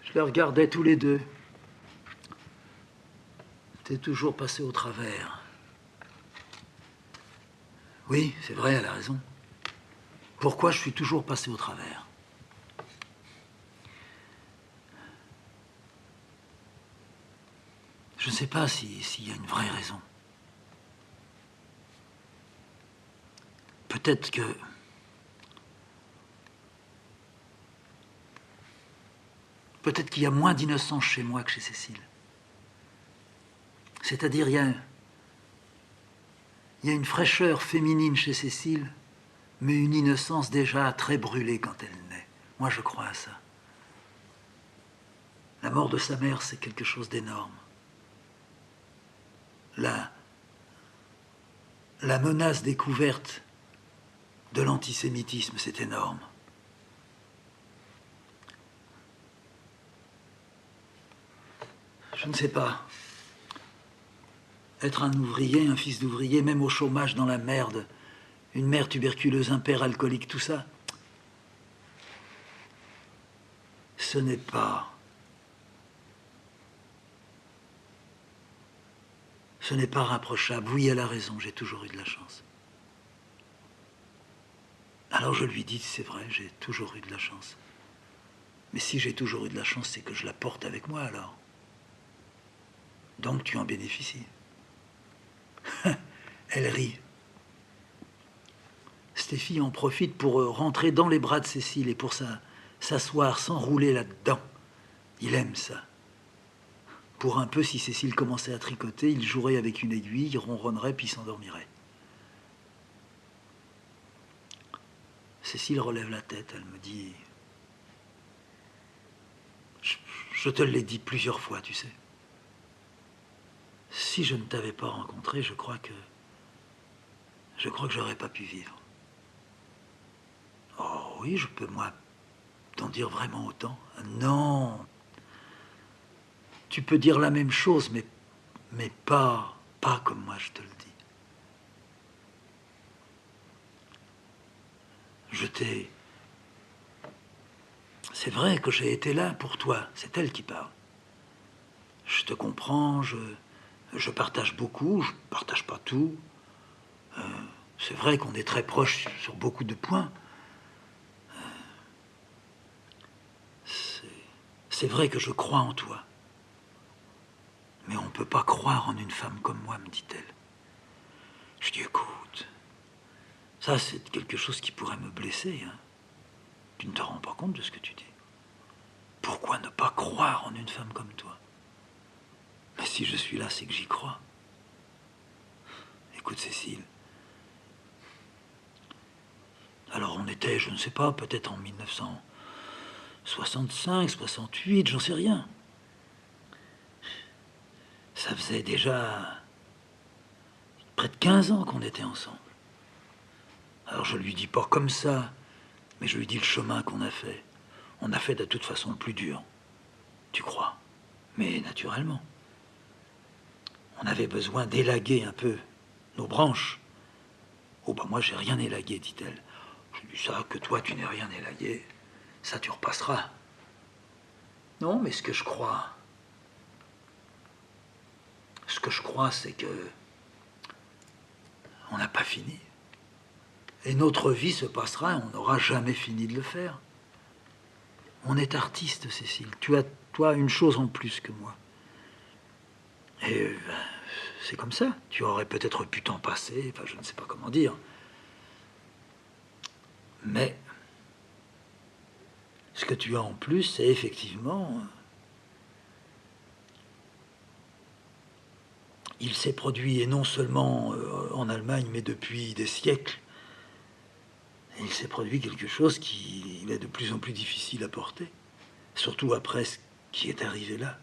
Je les regardais tous les deux. T'es toujours passé au travers. Oui, c'est vrai, elle a raison. Pourquoi je suis toujours passé au travers? Je ne sais pas s'il y a une vraie raison. Peut-être que... Peut-être qu'il y a moins d'innocence chez moi que chez Cécile. C'est-à-dire, il y a une fraîcheur féminine chez Cécile, mais une innocence déjà très brûlée quand elle naît. Moi, je crois à ça. La mort de sa mère, c'est quelque chose d'énorme. La menace découverte de l'antisémitisme, c'est énorme. Je ne sais pas. Être un ouvrier, un fils d'ouvrier, même au chômage, dans la merde, une mère tuberculeuse, un père alcoolique, tout ça, ce n'est pas... Ce n'est pas rapprochable. Oui, elle a raison, j'ai toujours eu de la chance. Alors je lui dis, c'est vrai, j'ai toujours eu de la chance. Mais si j'ai toujours eu de la chance, c'est que je la porte avec moi alors. Donc tu en bénéficies. Elle rit. Stéphie en profite pour rentrer dans les bras de Cécile et pour s'asseoir, s'enrouler là-dedans. Il aime ça. Pour un peu, si Cécile commençait à tricoter, il jouerait avec une aiguille, il ronronnerait puis s'endormirait. Cécile relève la tête, elle me dit... Je te l'ai dit plusieurs fois, tu sais. Si je ne t'avais pas rencontré, je crois que j'aurais pas pu vivre. Oh oui, je peux, moi, t'en dire vraiment autant. Non. Tu peux dire la même chose, mais pas comme moi je te le dis. C'est vrai que j'ai été là pour toi, c'est elle qui parle. Je te comprends, je partage beaucoup, je partage pas tout. C'est vrai qu'on est très proches sur beaucoup de points. C'est vrai que je crois en toi. Mais on ne peut pas croire en une femme comme moi, me dit-elle. Je dis, écoute, ça c'est quelque chose qui pourrait me blesser. Hein. Tu ne te rends pas compte de ce que tu dis. Pourquoi ne pas croire en une femme comme toi? Mais si je suis là, c'est que j'y crois. Écoute, Cécile. Alors on était, je ne sais pas, peut-être en 1965, 68, j'en sais rien. Ça faisait déjà près de 15 ans qu'on était ensemble. Alors je lui dis pas comme ça, mais je lui dis le chemin qu'on a fait. On a fait de toute façon le plus dur. Tu crois? Mais naturellement. On avait besoin d'élaguer un peu nos branches. Oh ben moi j'ai rien élagué, dit-elle. Je lui dis ça, que toi tu n'aies rien élagué, ça tu repasseras. Non, mais ce que je crois, c'est que on n'a pas fini. Et notre vie se passera et on n'aura jamais fini de le faire. On est artiste, Cécile. Tu as, toi, une chose en plus que moi. Et c'est comme ça. Tu aurais peut-être pu t'en passer, enfin je ne sais pas comment dire. Mais ce que tu as en plus, c'est effectivement... Il s'est produit, et non seulement en Allemagne, mais depuis des siècles, il s'est produit quelque chose qui est de plus en plus difficile à porter, surtout après ce qui est arrivé là.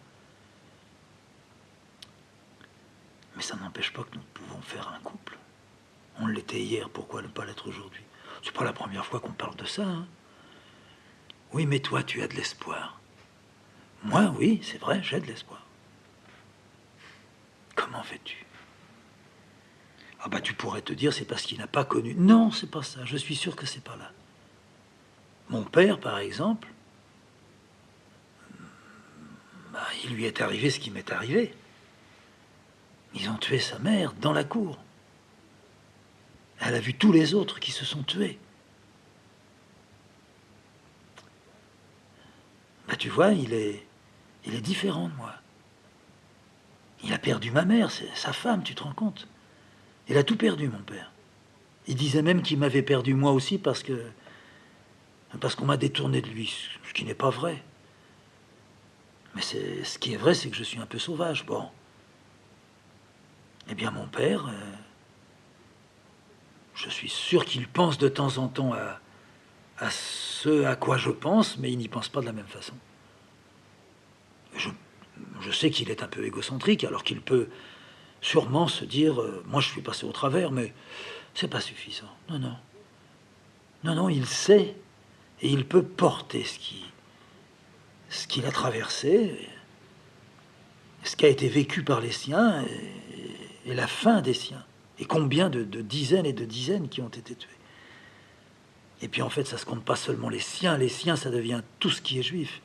Mais ça n'empêche pas que nous pouvons faire un couple. On l'était hier, pourquoi ne pas l'être aujourd'hui? C'est pas la première fois qu'on parle de ça, hein. Oui, mais toi, tu as de l'espoir. Moi, oui, c'est vrai, j'ai de l'espoir. Comment fais-tu? Ah bah tu pourrais te dire, c'est parce qu'il n'a pas connu... Non, c'est pas ça, je suis sûr que c'est pas là. Mon père, par exemple, qu'il lui est arrivé ce qui m'est arrivé. Ils ont tué sa mère dans la cour. Elle a vu tous les autres qui se sont tués. Ben, tu vois, il est différent de moi. Il a perdu ma mère, c'est sa femme, tu te rends compte? Il a tout perdu, mon père. Il disait même qu'il m'avait perdu moi aussi parce qu'on m'a détourné de lui, ce qui n'est pas vrai. Mais ce qui est vrai, c'est que je suis un peu sauvage. Bon. Eh bien, mon père, je suis sûr qu'il pense de temps en temps à ce à quoi je pense, mais il n'y pense pas de la même façon. Je sais qu'il est un peu égocentrique, alors qu'il peut sûrement se dire moi je suis passé au travers, mais c'est pas suffisant. Non, non. Non, non, il sait et il peut porter ce qu'il a traversé, ce qui a été vécu par les siens et la fin des siens. Et combien de dizaines et de dizaines qui ont été tués. Et puis en fait, ça se compte pas seulement les siens, ça devient tout ce qui est juif.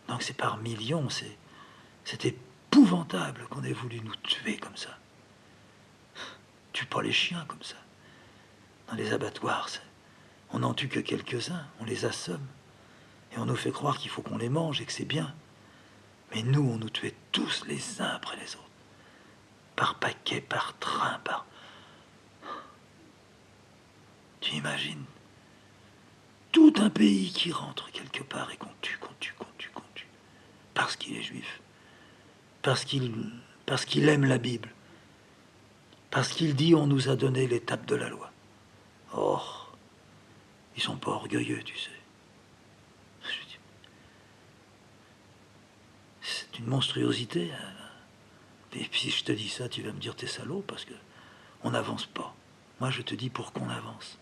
Donc c'est par millions, c'est épouvantable qu'on ait voulu nous tuer comme ça. Tue pas les chiens comme ça. Dans les abattoirs, on n'en tue que quelques-uns, on les assomme. Et on nous fait croire qu'il faut qu'on les mange et que c'est bien. Mais nous, on nous tuait tous les uns après les autres. Par paquet, par train, par... Tu imagines? Tout un pays qui rentre quelque part et qu'on tue. Parce qu'il est juif. Parce qu'il aime la Bible. Parce qu'il dit on nous a donné l'étape de la loi. Or, ils sont pas orgueilleux, tu sais. C'est une monstruosité. Et puis si je te dis ça, tu vas me dire t'es salaud parce que on n'avance pas. Moi, je te dis pour qu'on avance.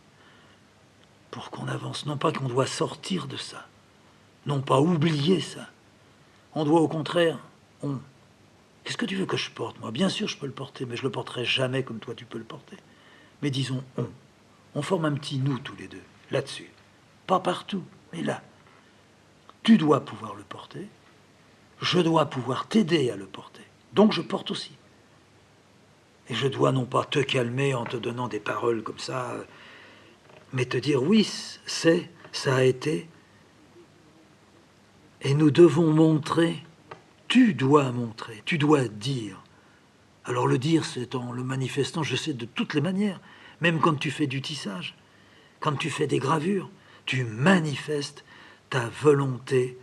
Pour qu'on avance. Non pas qu'on doit sortir de ça. Non pas oublier ça. On doit au contraire... Qu'est-ce que tu veux que je porte, moi? Bien sûr, je peux le porter, mais je le porterai jamais comme toi, tu peux le porter. Mais disons on. On forme un petit nous, tous les deux, là-dessus. Pas partout, mais là. Tu dois pouvoir le porter. Je dois pouvoir t'aider à le porter. Donc je porte aussi. Et je dois non pas te calmer en te donnant des paroles comme ça, mais te dire oui, ça a été. Et nous devons montrer, tu dois montrer, tu dois dire. Alors le dire, c'est en le manifestant, je sais, de toutes les manières. Même quand tu fais du tissage, quand tu fais des gravures, tu manifestes ta volonté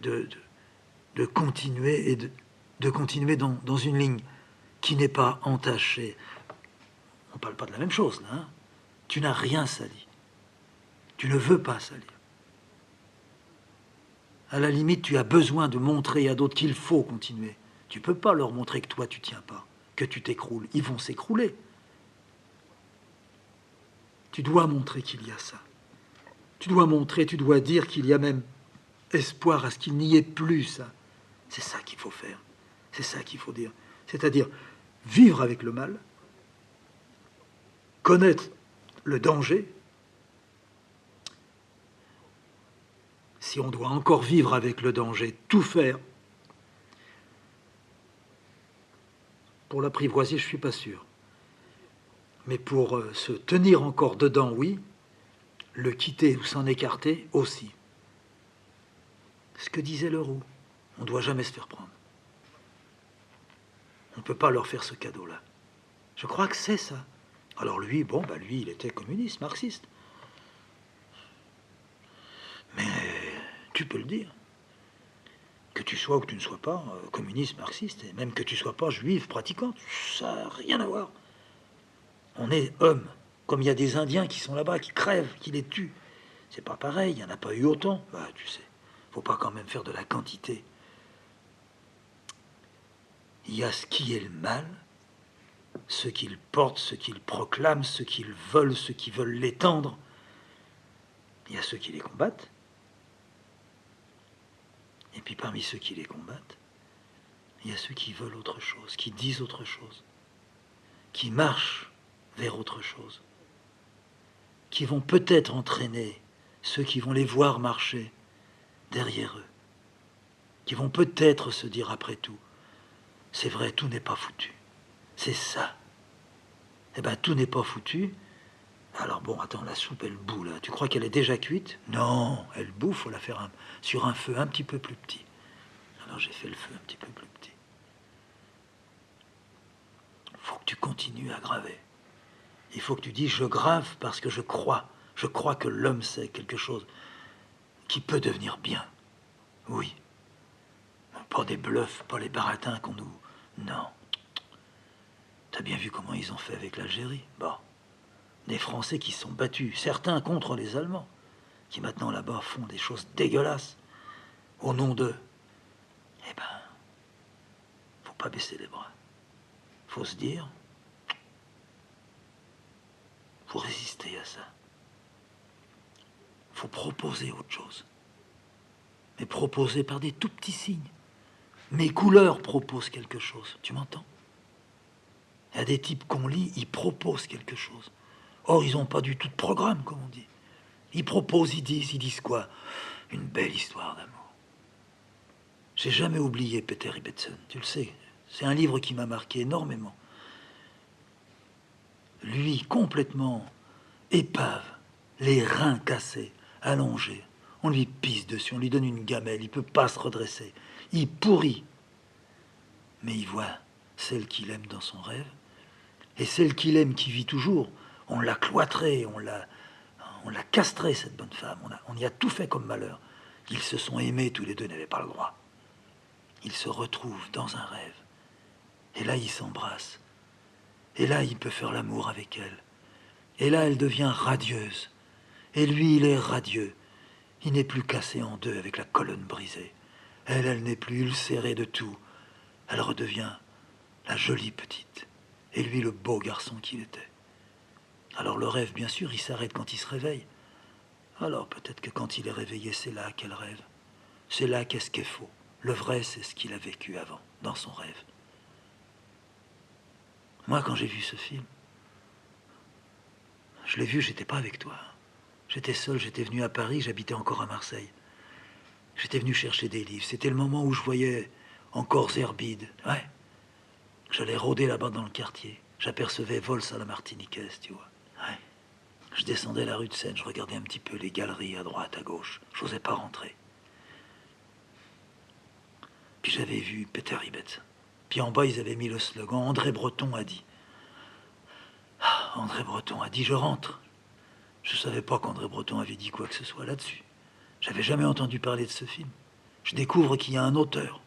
de continuer et de continuer dans une ligne qui n'est pas entachée. On ne parle pas de la même chose, là. Hein. Tu n'as rien sali. Tu ne veux pas salir. À la limite, tu as besoin de montrer à d'autres qu'il faut continuer. Tu ne peux pas leur montrer que toi, tu ne tiens pas, que tu t'écroules. Ils vont s'écrouler. Tu dois montrer qu'il y a ça. Tu dois montrer, tu dois dire qu'il y a même espoir à ce qu'il n'y ait plus ça. C'est ça qu'il faut faire. C'est ça qu'il faut dire. C'est-à-dire vivre avec le mal, connaître le danger. Si on doit encore vivre avec le danger, tout faire. Pour l'apprivoiser, je ne suis pas sûr. Mais pour se tenir encore dedans, oui. Le quitter ou s'en écarter, aussi. Ce que disait Leroux, on ne doit jamais se faire prendre. On ne peut pas leur faire ce cadeau-là. Je crois que c'est ça. Alors lui, lui, il était communiste, marxiste. Mais tu peux le dire. Que tu sois ou que tu ne sois pas communiste, marxiste, et même que tu ne sois pas juif, pratiquant, ça n'a rien à voir. On est homme. Comme il y a des Indiens qui sont là-bas, qui crèvent, qui les tuent. C'est pas pareil, il n'y en a pas eu autant. Bah, tu sais, faut pas quand même faire de la quantité. Il y a ce qui est le mal, ceux qu'ils portent, ceux qu'ils proclament, ceux qu'ils veulent, ceux qui veulent l'étendre. Il y a ceux qui les combattent. Et puis parmi ceux qui les combattent, il y a ceux qui veulent autre chose, qui disent autre chose, qui marchent vers autre chose, qui vont peut-être entraîner ceux qui vont les voir marcher derrière eux. qui vont peut-être se dire après tout, c'est vrai, tout n'est pas foutu. C'est ça. Eh ben, tout n'est pas foutu. Alors bon, attends, la soupe, elle bout, là. Tu crois qu'elle est déjà cuite? Non, elle bout, faut la faire sur un feu un petit peu plus petit. Alors j'ai fait le feu un petit peu plus petit. Faut que tu continues à graver. Il faut que tu dises, je grave parce que je crois. Je crois que l'homme sait quelque chose qui peut devenir bien. Oui. Pas des bluffs, pas les baratins qu'on nous... Non. T'as bien vu comment ils ont fait avec l'Algérie? Bon. Des Français qui se sont battus, certains contre les Allemands, qui maintenant là-bas font des choses dégueulasses, au nom d'eux. Eh ben, faut pas baisser les bras. Faut se dire, faut résister à ça. Faut proposer autre chose. Mais proposer par des tout petits signes. Mes couleurs proposent quelque chose, tu m'entends? Il y a des types qu'on lit, ils proposent quelque chose. Or, ils n'ont pas du tout de programme, comme on dit. Ils proposent, ils disent quoi? Une belle histoire d'amour. J'ai jamais oublié Peter Ibbetson, tu le sais. C'est un livre qui m'a marqué énormément. Lui, complètement épave, les reins cassés, allongés. On lui pisse dessus, on lui donne une gamelle, il ne peut pas se redresser. Il pourrit. Mais il voit celle qu'il aime dans son rêve. Et celle qu'il aime qui vit toujours, on l'a cloîtrée, on l'a castrée, cette bonne femme. On y a tout fait comme malheur. Ils se sont aimés, tous les deux n'avaient pas le droit. Ils se retrouvent dans un rêve. Et là, ils s'embrassent. Et là, il peut faire l'amour avec elle. Et là, elle devient radieuse. Et lui, il est radieux. Il n'est plus cassé en deux avec la colonne brisée. Elle n'est plus ulcérée de tout. Elle redevient la jolie petite. Et lui, le beau garçon qu'il était. Alors le rêve, bien sûr, il s'arrête quand il se réveille. Alors peut-être que quand il est réveillé, c'est là qu'elle rêve. C'est là qu'est-ce qui est faux. Le vrai, c'est ce qu'il a vécu avant, dans son rêve. Moi, quand j'ai vu ce film, je l'ai vu, j'étais pas avec toi. J'étais seul, j'étais venu à Paris, j'habitais encore à Marseille. J'étais venu chercher des livres. C'était le moment où je voyais encore Zerbide. Ouais. J'allais rôder là-bas dans le quartier. J'apercevais Vols à la Martiniquaise, tu vois. Ouais. Je descendais la rue de Seine, je regardais un petit peu les galeries à droite, à gauche. Je n'osais pas rentrer. Puis j'avais vu Peter Ibbetson. Puis en bas, ils avaient mis le slogan « André Breton a dit ». André Breton a dit « Je rentre ». Je ne savais pas qu'André Breton avait dit quoi que ce soit là-dessus. J'avais jamais entendu parler de ce film. Je découvre qu'il y a un auteur.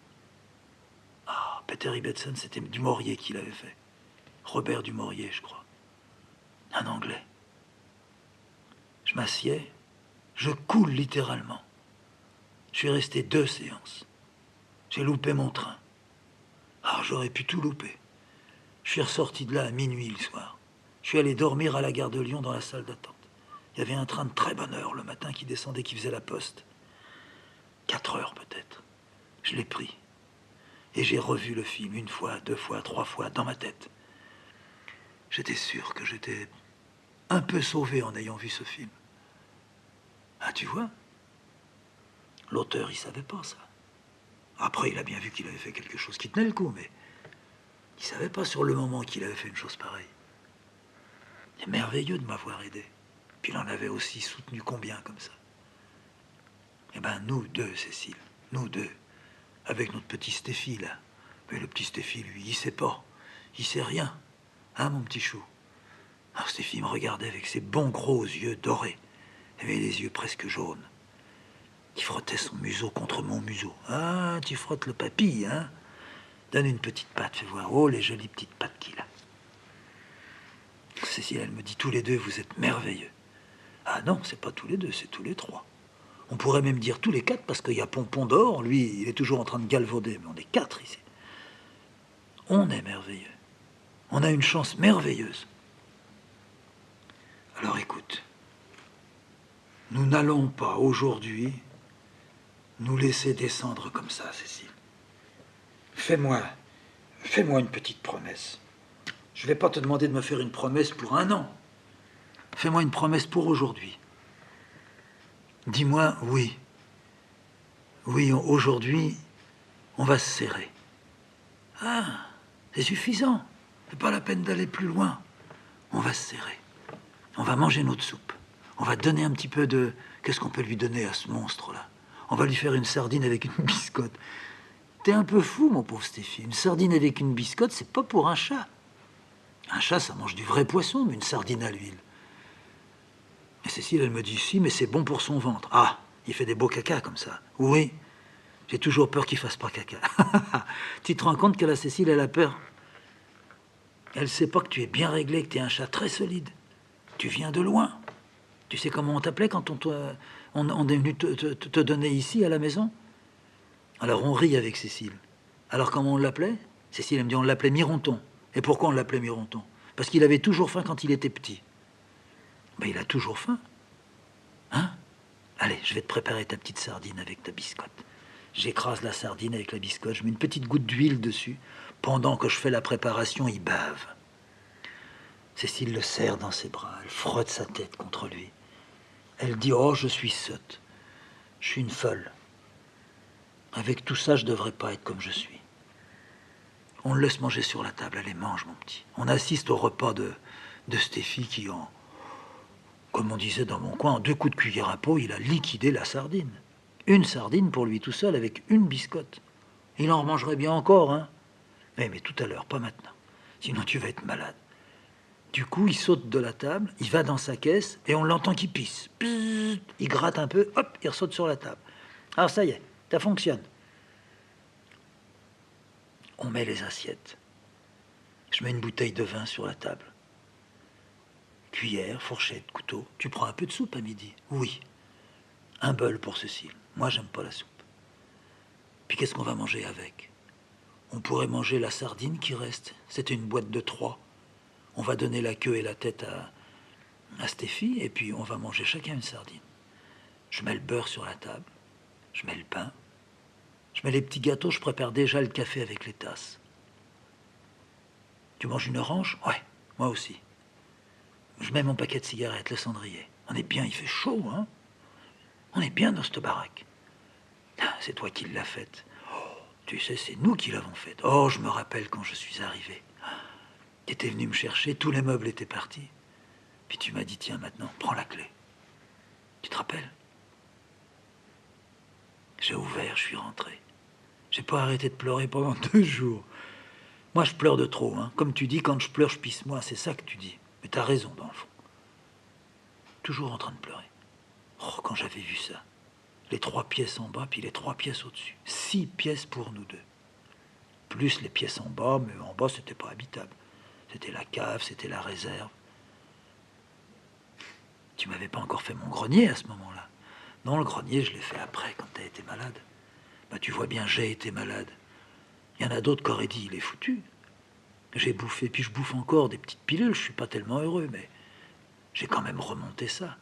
Ah, Peter Ibbetson, c'était Dumaurier qui l'avait fait. Robert Dumaurier, je crois. Un Anglais. Je m'assieds, je coule littéralement. Je suis resté 2 séances. J'ai loupé mon train. Ah, j'aurais pu tout louper. Je suis ressorti de là à minuit le soir. Je suis allé dormir à la gare de Lyon dans la salle d'attente. Il y avait un train de très bonne heure le matin qui descendait, qui faisait la poste. 4 heures peut-être. Je l'ai pris. Et j'ai revu le film 1 fois, 2 fois, 3 fois dans ma tête. J'étais sûr que j'étais un peu sauvé en ayant vu ce film. Ah, tu vois? L'auteur, il savait pas ça. Après, il a bien vu qu'il avait fait quelque chose qui tenait le coup, mais il savait pas sur le moment qu'il avait fait une chose pareille. C'est merveilleux de m'avoir aidé. Puis il en avait aussi soutenu combien comme ça. Eh ben, nous deux, Cécile, nous deux, avec notre petit Stéphie, là. Mais le petit Stéphie, lui, il sait pas. Il sait rien. Hein, mon petit chou? Alors Stéphie me regardait avec ses bons gros yeux dorés. Il avait les yeux presque jaunes. Il frottait son museau contre mon museau. Ah, tu frottes le papy, hein? Donne une petite patte, fais voir. Oh, les jolies petites pattes qu'il a. Cécile, elle me dit, tous les deux, vous êtes merveilleux. Ah non, c'est pas tous les deux, c'est tous les 3. On pourrait même dire tous les 4, parce qu'il y a Pompon d'Or, lui, il est toujours en train de galvauder, mais on est 4 ici. On est merveilleux. On a une chance merveilleuse. Alors écoute, nous n'allons pas aujourd'hui nous laisser descendre comme ça, Cécile. Fais-moi une petite promesse. Je ne vais pas te demander de me faire une promesse pour 1 an. Fais-moi une promesse pour aujourd'hui. Dis-moi oui. Oui, aujourd'hui, On va se serrer. Ah, c'est suffisant. C'est pas la peine d'aller plus loin. On va se serrer. On va manger notre soupe. On va donner un petit peu de... Qu'est-ce qu'on peut lui donner à ce monstre-là? On va lui faire une sardine avec une biscotte. T'es un peu fou, mon pauvre Stéphie. Une sardine avec une biscotte, c'est pas pour un chat. Un chat, ça mange du vrai poisson, mais une sardine à l'huile. Et Cécile, elle me dit, si, mais c'est bon pour son ventre. Ah, il fait des beaux caca comme ça. Oui, j'ai toujours peur qu'il fasse pas caca. Tu te rends compte que la Cécile, elle a peur? Elle sait pas que tu es bien réglé, que tu es un chat très solide. Tu viens de loin. Tu sais comment on t'appelait quand on est venu te donner ici, à la maison? Alors on rit avec Cécile. Alors comment on l'appelait? Cécile, elle me dit, on l'appelait Mironton. Et pourquoi on l'appelait Mironton? Parce qu'il avait toujours faim quand il était petit. Ben, il a toujours faim. Hein? Allez, je vais te préparer ta petite sardine avec ta biscotte. J'écrase la sardine avec la biscotte, je mets une petite goutte d'huile dessus. Pendant que je fais la préparation, il bave. Cécile le serre dans ses bras, elle frotte sa tête contre lui. Elle dit, oh, je suis sotte. Je suis une folle. Avec tout ça, je devrais pas être comme je suis. On le laisse manger sur la table, allez, mange, mon petit. On assiste au repas de Stéphie qui, comme on disait dans mon coin, en 2 coups de cuillère à peau, il a liquidé la sardine. Une sardine pour lui tout seul avec une biscotte. Il en mangerait bien encore, hein. Mais tout à l'heure, pas maintenant. Sinon tu vas être malade. Du coup, il saute de la table, il va dans sa caisse et on l'entend qui pisse. Psst, il gratte un peu, hop, il ressaute sur la table. Alors ça y est, ça fonctionne. On met les assiettes. Je mets une bouteille de vin sur la table. Cuillère, fourchette, couteau. Tu prends un peu de soupe à midi? Oui. Un bol pour Cécile. Moi, j'aime pas la soupe. Puis qu'est-ce qu'on va manger avec? On pourrait manger la sardine qui reste. C'était une boîte de 3. On va donner la queue et la tête à Stéphie, et puis on va manger chacun une sardine. Je mets le beurre sur la table. Je mets le pain. Je mets les petits gâteaux. Je prépare déjà le café avec les tasses. Tu manges une orange? Ouais, moi aussi. Je mets mon paquet de cigarettes, le cendrier. On est bien, il fait chaud, hein? On est bien dans cette baraque. Ah, c'est toi qui l'as faite. Oh, tu sais, c'est nous qui l'avons faite. Oh, je me rappelle quand je suis arrivé. Tu étais venu me chercher, tous les meubles étaient partis. Puis tu m'as dit, tiens, maintenant, prends la clé. Tu te rappelles? J'ai ouvert, je suis rentré. J'ai pas arrêté de pleurer pendant 2 jours. Moi, je pleure de trop, hein. Comme tu dis, quand je pleure, je pisse moi. C'est ça que tu dis. Mais t'as raison, dans le fond. Toujours en train de pleurer. Oh, quand j'avais vu ça. Les 3 pièces en bas, puis les 3 pièces au-dessus. 6 pièces pour nous deux. Plus les pièces en bas, mais en bas, c'était pas habitable. C'était la cave, c'était la réserve. Tu m'avais pas encore fait mon grenier à ce moment-là. Non, le grenier, je l'ai fait après, quand t'as été malade. Bah, tu vois bien, j'ai été malade. Il y en a d'autres qui auraient dit, il est foutu. J'ai bouffé, puis je bouffe encore des petites pilules, je suis pas tellement heureux, mais j'ai quand même remonté ça.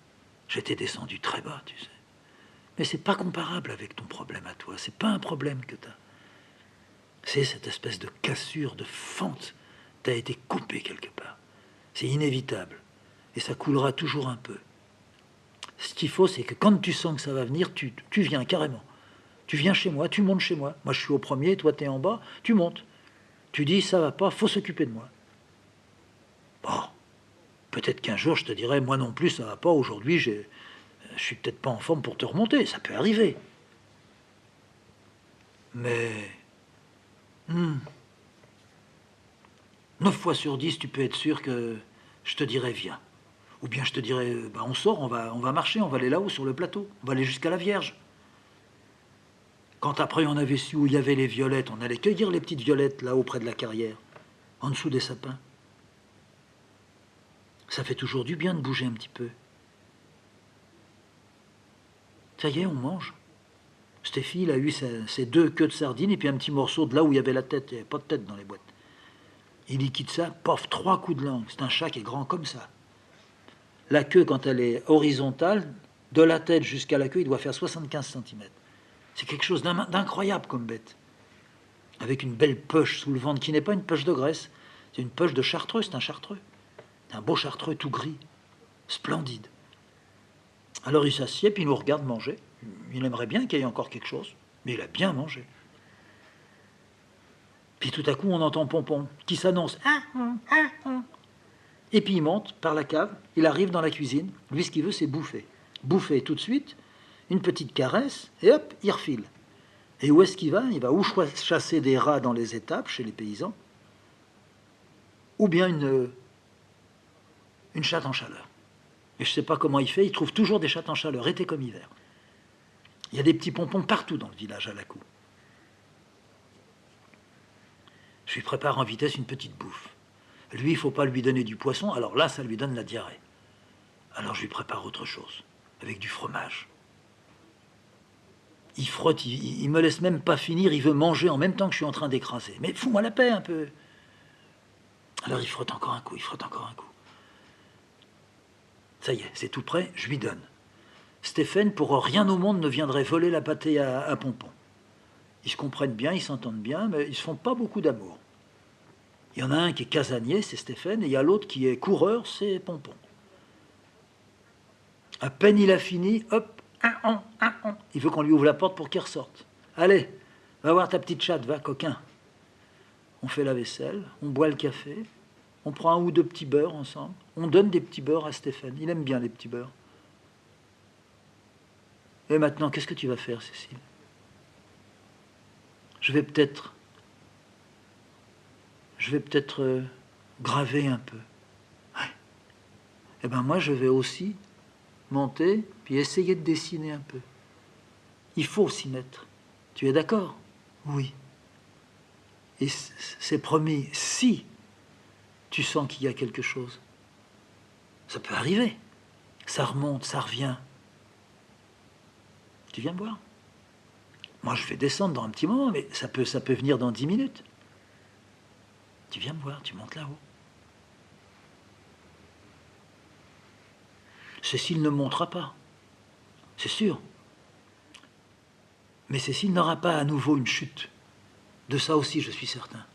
J'étais descendu très bas, tu sais. Mais c'est pas comparable avec ton problème à toi. C'est pas un problème que t'as. C'est cette espèce de cassure, de fente. T'as été coupé quelque part. C'est inévitable. Et ça coulera toujours un peu. Ce qu'il faut, c'est que quand tu sens que ça va venir, tu viens carrément. Tu viens chez moi, tu montes chez moi. Moi, je suis au premier, toi, t'es en bas, tu montes. Tu dis, ça va pas, faut s'occuper de moi. Bon, peut-être qu'un jour, je te dirai, moi non plus, ça va pas. Aujourd'hui, je suis peut-être pas en forme pour te remonter. Ça peut arriver. Mais... 9 fois sur 10, tu peux être sûr que je te dirai, viens. Ou bien je te dirai, bah, on sort, on va marcher, on va aller là-haut sur le plateau. On va aller jusqu'à la Vierge. Quand après on avait su où il y avait les violettes, on allait cueillir les petites violettes là-haut près de la carrière, en dessous des sapins. Ça fait toujours du bien de bouger un petit peu. Ça y est, on mange. Stéphie, il a eu ses 2 queues de sardines et puis un petit morceau de là où il y avait la tête. Il n'y avait pas de tête dans les boîtes. Il liquide ça, pof, 3 coups de langue. C'est un chat qui est grand comme ça. La queue, quand elle est horizontale, de la tête jusqu'à la queue, il doit faire 75 cm. C'est quelque chose d'incroyable comme bête. Avec une belle poche sous le ventre, qui n'est pas une poche de graisse. C'est une poche de chartreux, c'est un chartreux. Un beau chartreux tout gris. Splendide. Alors il s'assied, puis il nous regarde manger. Il aimerait bien qu'il y ait encore quelque chose, mais il a bien mangé. Puis tout à coup, on entend Pompon qui s'annonce. Et puis il monte par la cave, il arrive dans la cuisine. Lui, ce qu'il veut, c'est bouffer. Bouffer tout de suite, une petite caresse, et hop, il refile. Et où est-ce qu'il va? Il va ou chasser des rats dans les étapes chez les paysans, ou bien une chatte en chaleur. Et je ne sais pas comment il fait, il trouve toujours des chattes en chaleur, été comme hiver. Il y a des petits pompons partout dans le village à la cour. Je lui prépare en vitesse une petite bouffe. Lui, il ne faut pas lui donner du poisson, alors là, ça lui donne la diarrhée. Alors je lui prépare autre chose, avec du fromage. Il frotte, il me laisse même pas finir, il veut manger en même temps que je suis en train d'écraser. Mais fous-moi la paix un peu. Alors il frotte encore un coup, il frotte encore un coup. Ça y est, c'est tout prêt, je lui donne. Stéphane, pour rien au monde, ne viendrait voler la pâtée à Pompon. Ils se comprennent bien, ils s'entendent bien, mais ils ne se font pas beaucoup d'amour. Il y en a un qui est casanier, c'est Stéphane, et il y a l'autre qui est coureur, c'est Pompon. À peine il a fini, hop, il veut qu'on lui ouvre la porte pour qu'il ressorte. Allez, va voir ta petite chatte, va, coquin. On fait la vaisselle, on boit le café, on prend un ou deux petits beurres ensemble, on donne des petits beurres à Stéphane. Il aime bien les petits beurres. Et maintenant, qu'est-ce que tu vas faire, Cécile? Je vais peut-être graver un peu. Ouais. Eh bien, moi, je vais aussi monter, puis essayer de dessiner un peu. Il faut s'y mettre. Tu es d'accord? Oui. Et c'est promis, si tu sens qu'il y a quelque chose. Ça peut arriver. Ça remonte, ça revient. Tu viens me voir? Moi, je vais descendre dans un petit moment, mais ça peut venir dans 10 minutes. Tu viens me voir, tu montes là-haut. Cécile ne montera pas, c'est sûr. Mais Cécile n'aura pas à nouveau une chute. De ça aussi, je suis certain.